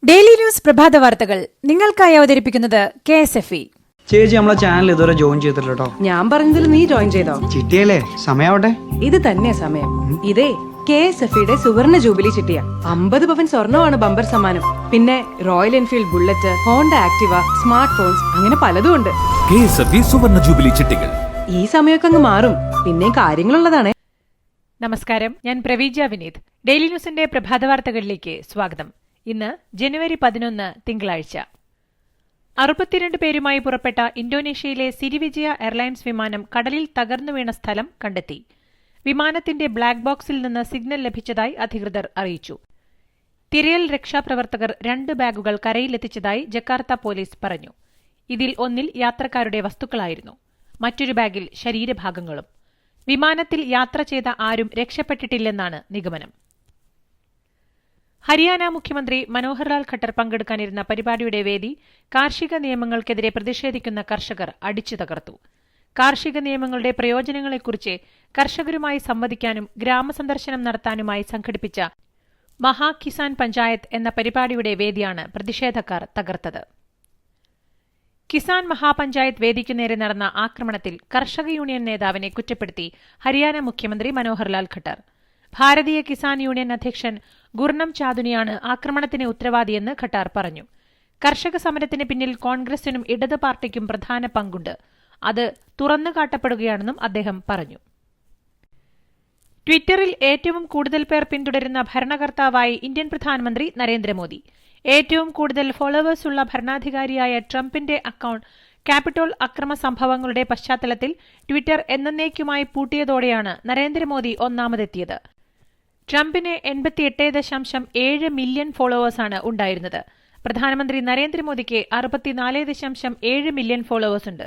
Daily news പ്രഭാത വാർത്തകൾ നിങ്ങൾക്കായി അവതരിപ്പിക്കുന്നത് KSFE. ചേച്ചി നമ്മളെ ചാനൽ ഇതുവരെ ജോയിൻ ചെയ്തിട്ടില്ല കേട്ടോ. ഞാൻ പറഞ്ഞതിൽ നീ ജോയിൻ ചെയ്തോ? ചിട്ടിയല്ലേ, സമയാവട്ടെ. ഇത് തന്നെ സമയം. ഇതേ KSFE സുവർണ ജൂബിലി ചിട്ടിയ 50 പവൻ സ്വർണ്ണമാണ് ബമ്പർ സമ്മാനം. പിന്നെ royal Enfield bullet, Honda Activa, smart phones, അങ്ങനെ പലതും ഉണ്ട്. KSFE സുവർണ ജൂബിലി ചിട്ടികൾ ഈ സമയമൊക്കെ അങ്ങ് മാറും. പിന്നെ കാര്യങ്ങളുള്ളതാണേ. നമസ്കാരം, ഞാൻ പ്രവീജ വിനീത്. ഡെയിലി ന്യൂസിന്റെ പ്രഭാത വാർത്തകളിലേക്ക് സ്വാഗതം. ഇന്ന് ജനുവരി 11 തിങ്കളാഴ്ച. 62 പേരുമായി പുറപ്പെട്ട ഇന്തോനേഷ്യയിലെ സിരിവിജയ എയർലൈൻസ് വിമാനം കടലിൽ തകർന്നു വീണ സ്ഥലം കണ്ടെത്തി. വിമാനത്തിന്റെ ബ്ലാക്ക് ബോക്സിൽ നിന്ന് സിഗ്നൽ ലഭിച്ചതായി അധികൃതർ അറിയിച്ചു. തിരയൽ രക്ഷാപ്രവർത്തകർ 2 ബാഗുകൾ കരയിലെത്തിച്ചതായി ജക്കാർത്ത പോലീസ് പറഞ്ഞു. ഇതിൽ ഒന്നിൽ യാത്രക്കാരുടെ വസ്തുക്കളായിരുന്നു, മറ്റൊരു ബാഗിൽ ശരീരഭാഗങ്ങളും. വിമാനത്തിൽ യാത്ര ചെയ്ത ആരും രക്ഷപ്പെട്ടിട്ടില്ലെന്നാണ് നിഗമനം. ഹരിയാന മുഖ്യമന്ത്രി മനോഹർ ലാൽ ഖട്ടർ പങ്കെടുക്കാനിരുന്ന പരിപാടിയുടെ വേദി കാർഷിക നിയമങ്ങൾക്കെതിരെ പ്രതിഷേധിക്കുന്ന കർഷകർ അടിച്ചു തകർത്തു. കാർഷിക നിയമങ്ങളുടെ പ്രയോജനങ്ങളെക്കുറിച്ച് കർഷകരുമായി സംവദിക്കാനും ഗ്രാമസന്ദർശനം നടത്താനുമായി സംഘടിപ്പിച്ച മഹാ കിസാൻ പഞ്ചായത്ത് എന്ന പരിപാടിയുടെ വേദിയാണ് പ്രതിഷേധക്കാർ തകർത്തത്. കിസാൻ മഹാപഞ്ചായത്ത് വേദിക്കു നേരെ നടന്ന ആക്രമണത്തിൽ കർഷക യൂണിയൻ നേതാവിനെ കുറ്റപ്പെടുത്തി ഹരിയാന മുഖ്യമന്ത്രി മനോഹർ ലാൽ ഖട്ടർ. ഭാരതീയ കിസാൻ യൂണിയൻ അധ്യക്ഷൻ ഗുർണം ചാദുനിയാണ് ആക്രമണത്തിന് ഉത്തരവാദിയെന്ന് ഖട്ടാർ പറഞ്ഞു. കർഷക സമരത്തിന് പിന്നിൽ കോൺഗ്രസിനും ഇടത് പാർട്ടിക്കും പ്രധാന പങ്കുണ്ട്, അത് തുറന്നുകാട്ടപ്പെടുകയാണെന്നും അദ്ദേഹം പറഞ്ഞു. ട്വിറ്ററിൽ ഏറ്റവും കൂടുതൽ പേർ പിന്തുടരുന്ന ഭരണകർത്താവായി ഇന്ത്യൻ പ്രധാനമന്ത്രി നരേന്ദ്രമോദി. ഏറ്റവും കൂടുതൽ ഫോളോവേഴ്സുള്ള ഭരണാധികാരിയായ ട്രംപിന്റെ അക്കൌണ്ട് ക്യാപിറ്റോൾ അക്രമ സംഭവങ്ങളുടെ പശ്ചാത്തലത്തിൽ ട്വിറ്റർ എന്നേക്കുമായി പൂട്ടിയതോടെയാണ് നരേന്ദ്രമോദി ഒന്നാമതെത്തിയത്. ട്രംപിന് 88.7 മില്യൺ ഫോളോവേഴ്സാണ് ഉണ്ടായിരുന്നത്. പ്രധാനമന്ത്രി നരേന്ദ്രമോദിക്ക് 64.7 മില്യൺ ഫോളോവേഴ്സുണ്ട്.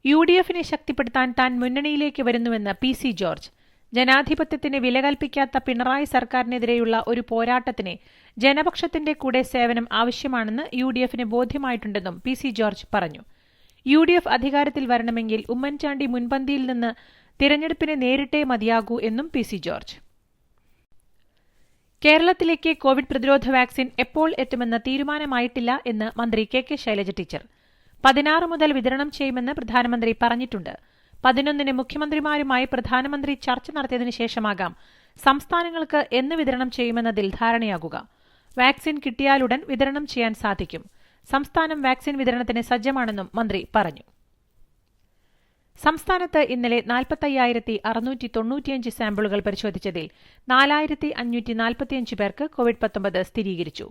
UDF-നെ ശക്തിപ്പെടുത്താൻ താൻ മുന്നണിയിലേക്ക് വരുന്നുവെന്ന് PC ജോർജ്. ജനാധിപത്യത്തിന് വില കൽപ്പിക്കാത്ത പിണറായി സർക്കാരിനെതിരെയുള്ള ഒരു പോരാട്ടത്തിന് ജനപക്ഷത്തിന്റെ കൂടെ സേവനം ആവശ്യമാണെന്ന് UDF-ന് ബോധ്യമായിട്ടുണ്ടെന്നും PC ജോർജ് പറഞ്ഞു. UDF അധികാരത്തിൽ വരണമെങ്കിൽ ഉമ്മൻചാണ്ടി മുൻപന്തിയിൽ നിന്ന് തിരഞ്ഞെടുപ്പിനെ നേരിട്ടേ മതിയാകൂ എന്നും PC ജോർജ്. കേരളത്തിലേക്ക് കോവിഡ് പ്രതിരോധ വാക്സിൻ എപ്പോൾ എത്തുമെന്ന് തീരുമാനമായിട്ടില്ല എന്ന് മന്ത്രി KK ശൈലജ ടീച്ചർ. 16 മുതൽ വിതരണം ചെയ്യുമെന്ന് പ്രധാനമന്ത്രി പറഞ്ഞിട്ടുണ്ട്. 11-ന് മുഖ്യമന്ത്രിമാരുമായി പ്രധാനമന്ത്രി ചർച്ച നടത്തിയതിനു ശേഷമാകാം സംസ്ഥാനങ്ങൾക്ക് എന്ന് വിതരണം ചെയ്യുമെന്നതിൽ ധാരണയാകുക. വാക്സിൻ കിട്ടിയാലുടൻ വിതരണം ചെയ്യാൻ സാധിക്കും. സംസ്ഥാനം വാക്സിൻ വിതരണത്തിന് സജ്ജമാണെന്നും മന്ത്രി പറഞ്ഞു. സംസ്ഥാനത്ത് ഇന്നലെ 45,695 സാമ്പിളുകൾ പരിശോധിച്ചതിൽ 4,545 പേർക്ക് കോവിഡ്-19 സ്ഥിരീകരിച്ചു.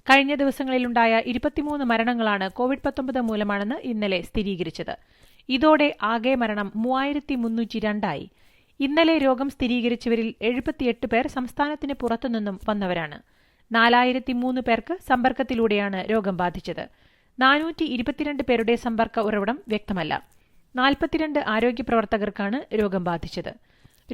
കഴിഞ്ഞ ദിവസങ്ങളിലുണ്ടായ 23 മരണങ്ങളാണ് കോവിഡ്-19 മൂലമാണെന്ന് ഇന്നലെ സ്ഥിരീകരിച്ചത്. ഇതോടെ ആകെ മരണം 3,302 ആയി. ഇന്നലെ രോഗം സ്ഥിരീകരിച്ചവരിൽ 78 പേർ സംസ്ഥാനത്തിന് പുറത്തുനിന്നും വന്നവരാണ്. 4,003 പേർക്ക് സമ്പർക്കത്തിലൂടെയാണ് രോഗം ബാധിച്ചത്. 422 പേരുടെ സമ്പർക്ക ഉറവിടം വ്യക്തമല്ല. 42 ആരോഗ്യപ്രവർത്തകർക്കാണ് രോഗം ബാധിച്ചത്.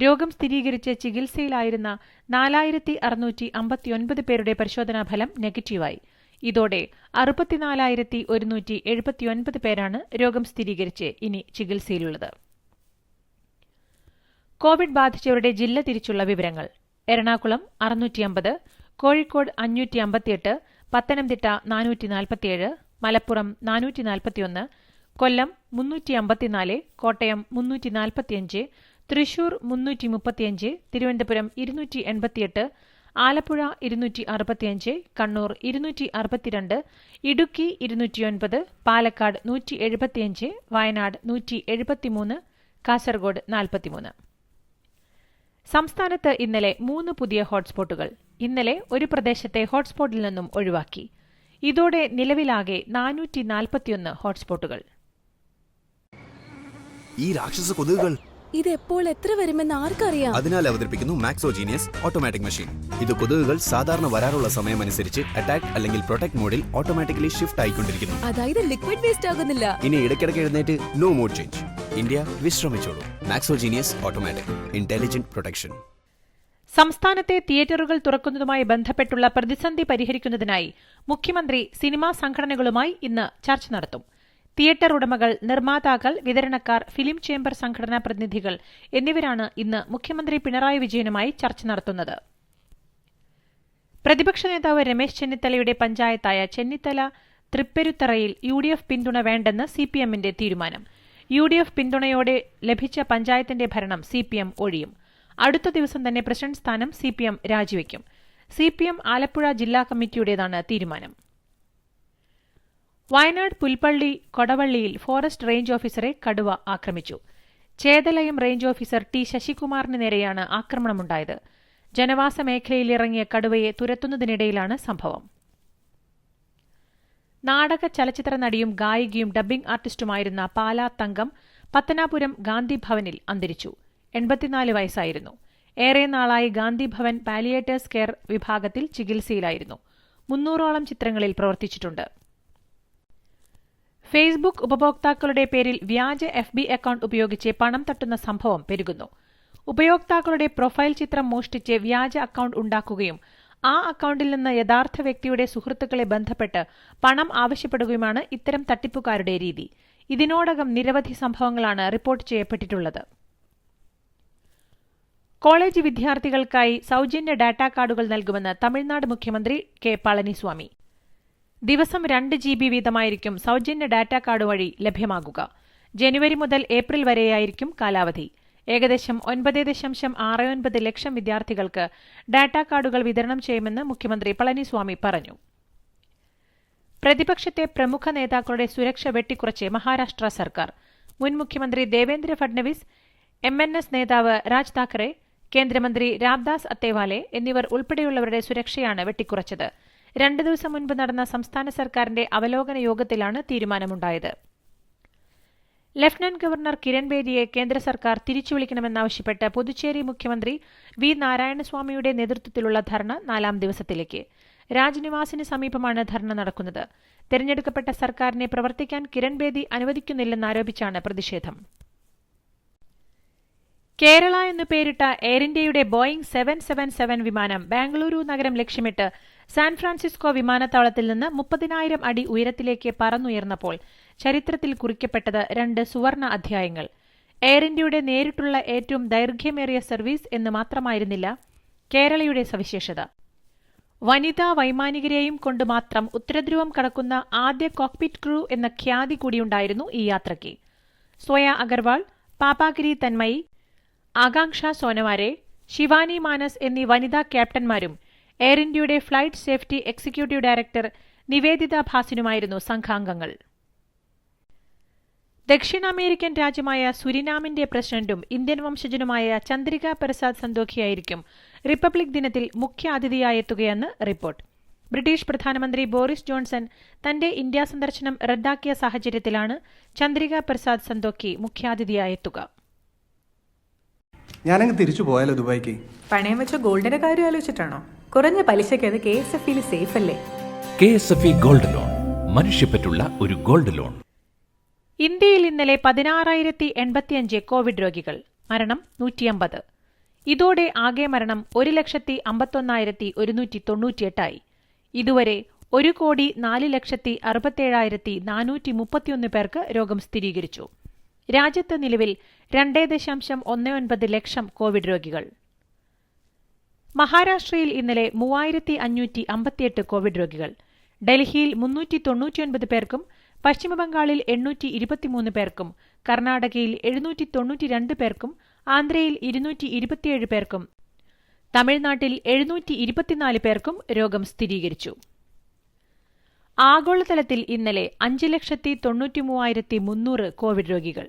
രോഗം സ്ഥിരീകരിച്ച് ചികിത്സയിലായിരുന്ന 4,659 പേരുടെ പരിശോധനാഫലം നെഗറ്റീവായി. ഇതോടെ 64,179 പേരാണ് രോഗം സ്ഥിരീകരിച്ച് ഇനി ചികിത്സയിലുള്ളത്. കോവിഡ് ബാധിച്ചവരുടെ ജില്ല തിരിച്ചുള്ള വിവരങ്ങൾ: എറണാകുളം 650, കോഴിക്കോട് 558, പത്തനംതിട്ട 447, മലപ്പുറം 441, കൊല്ലം 354, കോട്ടയം 345, തൃശൂർ 335, തിരുവനന്തപുരം 288, ആലപ്പുഴ 265, കണ്ണൂർ 262, ഇടുക്കി 209, പാലക്കാട് 175, വയനാട് 173, കാസർഗോഡ് 43. സംസ്ഥാനത്ത് ഇന്നലെ 3 പുതിയ ഹോട്ട്സ്പോട്ടുകൾ. ഇന്നലെ ഒരു പ്രദേശത്തെ ഹോട്ട്സ്പോട്ടിൽ നിന്നും ഒഴിവാക്കി. ഇതോടെ നിലവിലാകെ 441 ഹോട്ട്സ്പോട്ടുകൾ. ഈ രാക്ഷസ കൊതുകുകൾ ഇതെപ്പോൾ എത്ര വരുമെന്ന് ആർക്കറിയാം? അതിനാൽ അവതരിപ്പിക്കുന്നു മാക്സോജീനിയസ് ഓട്ടോമാറ്റിക് മെഷീൻ. ഇത് കൊതുകുകൾ സാധാരണ വരാറുള്ള സമയമനുസരിച്ച് അറ്റാക്ക് അല്ലെങ്കിൽ പ്രൊട്ടക്ട് മോഡിൽ ഓട്ടോമാറ്റിക്കലി ഷിഫ്റ്റ് ആയിക്കൊണ്ടിരിക്കുന്നു. അതായത് ലിക്വിഡ് വേസ്റ്റ് ആകുന്നില്ല. ഇനി ഇടയ്ക്കിടയ്ക്ക് എഴുന്നേറ്റ് നോ മോഡ് ചേഞ്ച്. ഇന്ത്യ വിശ്രമിച്ചോളൂ. Maxo Genius automatic intelligent protection. സംസ്ഥാനത്തെ തിയേറ്ററുകൾ തുറക്കുന്നതുമായി ബന്ധപ്പെട്ടുള്ള പ്രതിസന്ധി പരിഹരിക്കുന്നതിനായി മുഖ്യമന്ത്രി സിനിമാ സംഘടനകളുമായി ഇന്ന് ചർച്ച നടത്തും. തിയേറ്റർ ഉടമകൾ, നിർമ്മാതാക്കൾ, വിതരണക്കാർ, ഫിലിം ചേംബർ സംഘടനാ പ്രതിനിധികൾ എന്നിവരാണ് ഇന്ന് മുഖ്യമന്ത്രി പിണറായി വിജയനുമായി ചർച്ച നടത്തുന്നത്. പ്രതിപക്ഷ നേതാവ് രമേശ് ചെന്നിത്തലയുടെ പഞ്ചായത്തായ ചെന്നിത്തല തൃപ്പെരുത്തറയിൽ UDF പിന്തുണ വേണ്ടെന്ന് CPMന്റെ തീരുമാനം. UDF പിന്തുണയോടെ ലഭിച്ച പഞ്ചായത്തിന്റെ ഭരണം CPM ഒഴിയും. അടുത്ത ദിവസം തന്നെ പ്രസിഡന്റ് സ്ഥാനം CPM രാജിവെക്കും. CPM ആലപ്പുഴ ജില്ലാ കമ്മിറ്റിയുടേതാണ് തീരുമാനം. വയനാട് പുൽപ്പള്ളി കൊടവള്ളിയിൽ ഫോറസ്റ്റ് റേഞ്ച് ഓഫീസറെ കടുവ ആക്രമിച്ചു. ചേതലയം റേഞ്ച് ഓഫീസർ T. ശശികുമാറിന് നേരെയാണ് ആക്രമണമുണ്ടായത്. ജനവാസ മേഖലയിലിറങ്ങിയ കടുവയെ തുരത്തുന്നതിനിടയിലാണ് സംഭവം. നാടക ചലച്ചിത്ര നടിയും ഗായികയും ഡബ്ബിംഗ് ആർട്ടിസ്റ്റുമായിരുന്ന പാലാ തങ്കം പത്തനാപുരം ഗാന്ധി ഭവനിൽ അന്തരിച്ചു. 84 വയസ്സായിരുന്നു. ഏറെ നാളായി ഗാന്ധി ഭവൻ പാലിയേറ്റേഴ്സ് കെയർ വിഭാഗത്തിൽ ചികിത്സയിലായിരുന്നു. 300ഓളം ചിത്രങ്ങളിൽ പ്രവർത്തിച്ചിട്ടുണ്ട്. ഫേസ്ബുക്ക് ഉപഭോക്താക്കളുടെ പേരിൽ വ്യാജ FB അക്കൌണ്ട് ഉപയോഗിച്ച് പണം തട്ടുന്ന സംഭവം പെരുകുന്നു. ഉപയോക്താക്കളുടെ പ്രൊഫൈൽ ചിത്രം മോഷ്ടിച്ച് വ്യാജ അക്കൌണ്ട് ഉണ്ടാക്കുകയും ആ അക്കൌണ്ടിൽ നിന്ന് യഥാർത്ഥ വ്യക്തിയുടെ സുഹൃത്തുക്കളെ ബന്ധപ്പെട്ട് പണം ആവശ്യപ്പെടുകയുമാണ് ഇത്തരം തട്ടിപ്പുകാരുടെ രീതി. ഇതിനോടകം നിരവധി സംഭവങ്ങളാണ് റിപ്പോർട്ട് ചെയ്യപ്പെട്ടിട്ടുള്ളത്. കോളേജ് വിദ്യാർത്ഥികൾക്കായി സൌജന്യ ഡാറ്റാ കാർഡുകൾ നൽകുമെന്ന് തമിഴ്നാട് മുഖ്യമന്ത്രി K. പളനിസ്വാമി. ദിവസം 2 GB വീതമായിരിക്കും സൌജന്യ ഡാറ്റാ കാർഡ് വഴി ലഭ്യമാകുക. ജനുവരി മുതൽ ഏപ്രിൽ വരെയായിരിക്കും കാലാവധി. ഏകദേശം 9.69 ലക്ഷം വിദ്യാർത്ഥികൾക്ക് ഡാറ്റാ കാർഡുകൾ വിതരണം ചെയ്യുമെന്ന് മുഖ്യമന്ത്രി പളനിസ്വാമി പറഞ്ഞു. പ്രതിപക്ഷത്തെ പ്രമുഖ നേതാക്കളുടെ സുരക്ഷ വെട്ടിക്കുറച്ച് മഹാരാഷ്ട്ര സർക്കാർ. മുൻ മുഖ്യമന്ത്രി ദേവേന്ദ്ര ഫഡ്നവിസ്, MNS നേതാവ് രാജ് താക്കറെ, കേന്ദ്രമന്ത്രി രാംദാസ് അത്തേവാലെ എന്നിവർ ഉൾപ്പെടെയുള്ളവരുടെ സുരക്ഷയാണ് വെട്ടിക്കുറച്ചത്. 2 ദിവസം മുൻപ് നടന്ന സംസ്ഥാന സർക്കാരിന്റെ അവലോകന യോഗത്തിലാണ് തീരുമാനമുണ്ടായത്. ലഫ്റ്റനന്റ് ഗവർണർ കിരൺ ബേദിയെ കേന്ദ്ര സർക്കാർ തിരിച്ചുവിളിക്കണമെന്നാവശ്യപ്പെട്ട് പുതുച്ചേരി മുഖ്യമന്ത്രി V. നാരായണസ്വാമിയുടെ നേതൃത്വത്തിലുള്ള ധർണ 4ാം ദിവസത്തിലേക്ക്. രാജ്നിവാസിന് സമീപമാണ് ധർണ നടക്കുന്നത്. തെരഞ്ഞെടുക്കപ്പെട്ട സർക്കാരിനെ പ്രവർത്തിക്കാൻ കിരൺ ബേദി അനുവദിക്കുന്നില്ലെന്നാരോപിച്ചാണ് പ്രതിഷേധം. കേരള എന്നു പേരിട്ട എയർ ഇന്ത്യയുടെ ബോയിംഗ് 777 വിമാനം ബാംഗ്ലൂരു നഗരം ലക്ഷ്യമിട്ട് സാൻ ഫ്രാൻസിസ്കോ വിമാനത്താവളത്തിൽ നിന്ന് 30,000 അടി ഉയരത്തിലേക്ക് പറന്നുയർന്നപ്പോൾ ചരിത്രത്തിൽ കുറിക്കപ്പെട്ടത് 2 സുവർണ അധ്യായങ്ങൾ. എയർ ഇന്ത്യയുടെ നേരിട്ടുള്ള ഏറ്റവും ദൈർഘ്യമേറിയ സർവീസ് എന്ന് മാത്രമായിരുന്നില്ല കേരളയുടെ സവിശേഷത. വനിതാ വൈമാനികരെയും കൊണ്ട് മാത്രം ഉത്തരധ്രുവം കടക്കുന്ന ആദ്യ കോക്പിറ്റ് ക്രൂ എന്ന ഖ്യാതി കൂടിയുണ്ടായിരുന്നു ഈ യാത്രയ്ക്ക്. സോയ അഗർവാൾ, പാപാഗിരി തന്മയി, ആകാംക്ഷ സോനവാരെ, ശിവാനി മാനസ് എന്നീ വനിതാ ക്യാപ്റ്റന്മാരും എയർ ഇന്ത്യയുടെ flight safety executive director Nivedita ഭാസിനുമായിരുന്നു സംഘാംഗങ്ങൾ. ദക്ഷിണാമേരിക്കൻ രാജ്യമായ സുരിനാമിന്റെ പ്രസിഡന്റും ഇന്ത്യൻ വംശജനുമായ ചന്ദ്രിക പ്രസാദ് സന്തോഖിയായിരിക്കും റിപ്പബ്ലിക് ദിനത്തിൽ മുഖ്യ അതിഥിയായെത്തുകയെന്ന് റിപ്പോർട്ട്. ബ്രിട്ടീഷ് പ്രധാനമന്ത്രി ബോറിസ് ജോൺസൺ തന്റെ ഇന്ത്യ സന്ദർശനം റദ്ദാക്കിയ സാഹചര്യത്തിലാണ് ചന്ദ്രിക പ്രസാദ് സന്തോഖി മുഖ്യാതിഥിയായെത്തുക. ഞാനങ്ങ് തിരിച്ചു പോയാലോ ദുബായിക്ക്? പണയം വെച്ച ഗോൾഡിന്റെ കാര്യം ആലോചിച്ചിട്ടാണോ? കുറഞ്ഞ പലിശയ്ക്ക് അത് KSFയിൽ സേഫ് അല്ലേ? KSFE ഗോൾഡ് ലോൺ, മനുഷ്യപ്പറ്റുള്ള ഒരു ഗോൾഡ് ലോൺ. ഇന്ത്യയിൽ ഇന്നലെ 16,085 കോവിഡ് രോഗികൾ, മരണം 150. ഇതോടെ ആകെ മരണം 1,51,198 ഇതുവരെ 1,04,67,431 പേർക്ക് രോഗം സ്ഥിരീകരിച്ചു. രാജ്യത്ത് നിലവിൽ 2.19 ലക്ഷം കോവിഡ് രോഗികൾ. മഹാരാഷ്ട്രയിൽ ഇന്നലെ 3,558 കോവിഡ് രോഗികൾ. ഡൽഹിയിൽ 399 പേർക്കും പശ്ചിമബംഗാളിൽ 823 പേർക്കും കർണാടകയിൽ 792 പേർക്കും ആന്ധ്രയിൽ 227 പേർക്കും തമിഴ്നാട്ടിൽ 724 പേർക്കും രോഗം സ്ഥിരീകരിച്ചു. ആഗോളതലത്തിൽ ഇന്നലെ 5,93,300 കോവിഡ് രോഗികൾ.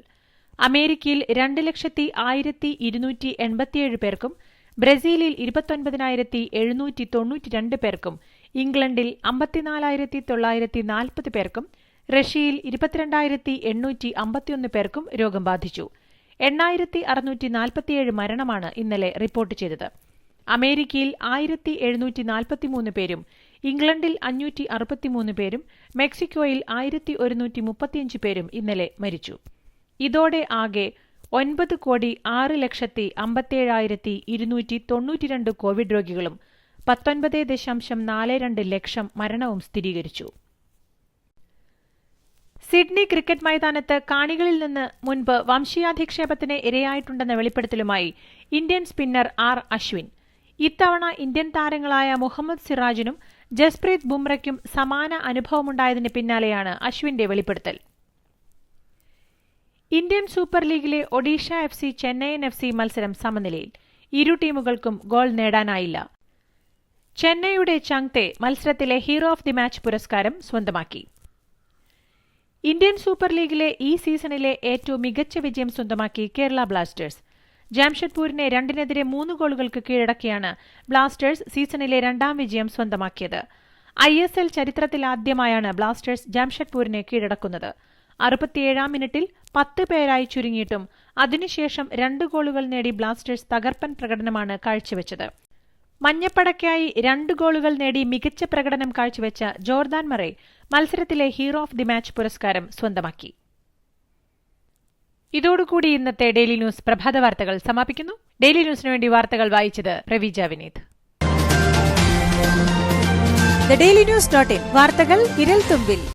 അമേരിക്കയിൽ 2,01,287 പേർക്കും ബ്രസീലിൽ 29,792 പേർക്കും ഇംഗ്ലണ്ടിൽ 54,940 പേർക്കും റഷ്യയിൽ 22,851 പേർക്കും രോഗം ബാധിച്ചു. 8,647 മരണമാണ് ഇന്നലെ റിപ്പോർട്ട് ചെയ്തത്. അമേരിക്കയിൽ 1,743 പേരും ഇംഗ്ലണ്ടിൽ 563 പേരും മെക്സിക്കോയിൽ 1,135 പേരും ഇന്നലെ മരിച്ചു. ഇതോടെ ആകെ 9,06,57,292 കോവിഡ് രോഗികളും 19.42 ലക്ഷം മരണവും സ്ഥിരീകരിച്ചു. സിഡ്നി ക്രിക്കറ്റ് മൈതാനത്ത് കാണികളിൽ നിന്ന് മുൻപ് വംശീയാധിക്ഷേപത്തിന് ഇരയായിട്ടുണ്ടെന്ന വെളിപ്പെടുത്തലുമായി ഇന്ത്യൻ സ്പിന്നർ R. അശ്വിൻ. ഇത്തവണ ഇന്ത്യൻ താരങ്ങളായ മുഹമ്മദ് സിറാജിനും ജസ്പ്രീത് ബുംറയ്ക്കും സമാന അനുഭവമുണ്ടായതിന് പിന്നാലെയാണ് അശ്വിന്റെ വെളിപ്പെടുത്തൽ. ഇന്ത്യൻ സൂപ്പർ ലീഗിലെ ഒഡീഷ FC ചെന്നൈയിൻ FC മത്സരം സമനിലയിൽ. ഇരു ടീമുകൾക്കും ഗോൾ നേടാനായില്ല. ചെന്നൈയുടെ ചങ്തെ മത്സരത്തിലെ ഹീറോ ഓഫ് ദി മാച്ച് പുരസ്കാരം സ്വന്തമാക്കി. ഇന്ത്യൻ സൂപ്പർ ലീഗിലെ ഈ സീസണിലെ ഏറ്റവും മികച്ച വിജയം സ്വന്തമാക്കി കേരള ബ്ലാസ്റ്റേഴ്സ്. ജാംഷഡ്പൂരിനെ 2-3 ഗോളുകൾക്ക് കീഴടക്കിയാണ് ബ്ലാസ്റ്റേഴ്സ് സീസണിലെ 2ാം വിജയം സ്വന്തമാക്കിയത്. ISL ചരിത്രത്തിലാദ്യമായാണ് Blasters ജാംഷഡ്പൂരിനെ കീഴടക്കുന്നത്. 67ാം മിനിറ്റിൽ 10 പേരായി ചുരുങ്ങിയിട്ടും അതിനുശേഷം 2 ഗോളുകൾ നേടി ബ്ലാസ്റ്റേഴ്സ് തകർപ്പൻ പ്രകടനമാണ് കാഴ്ചവെച്ചത്. മഞ്ഞപ്പടയ്ക്കായി 2 ഗോളുകൾ നേടി മികച്ച പ്രകടനം കാഴ്ചവെച്ച ജോർദാൻ മറേ മത്സരത്തിലെ ഹീറോ ഓഫ് ദി മാച്ച് പുരസ്കാരം സ്വന്തമാക്കി. ഇതോടുകൂടി ഇന്നത്തെ ഡെയിലി ന്യൂസ് പ്രഭാത വാർത്തകൾ സമാപിക്കുന്നു. ഡെയിലി ന്യൂസിനു വേണ്ടി വാർത്തകൾ വായിച്ചത് Praveeja Vineeth. The daily news .in വാർത്തകൾ വിരൽ തുമ്പിൽ.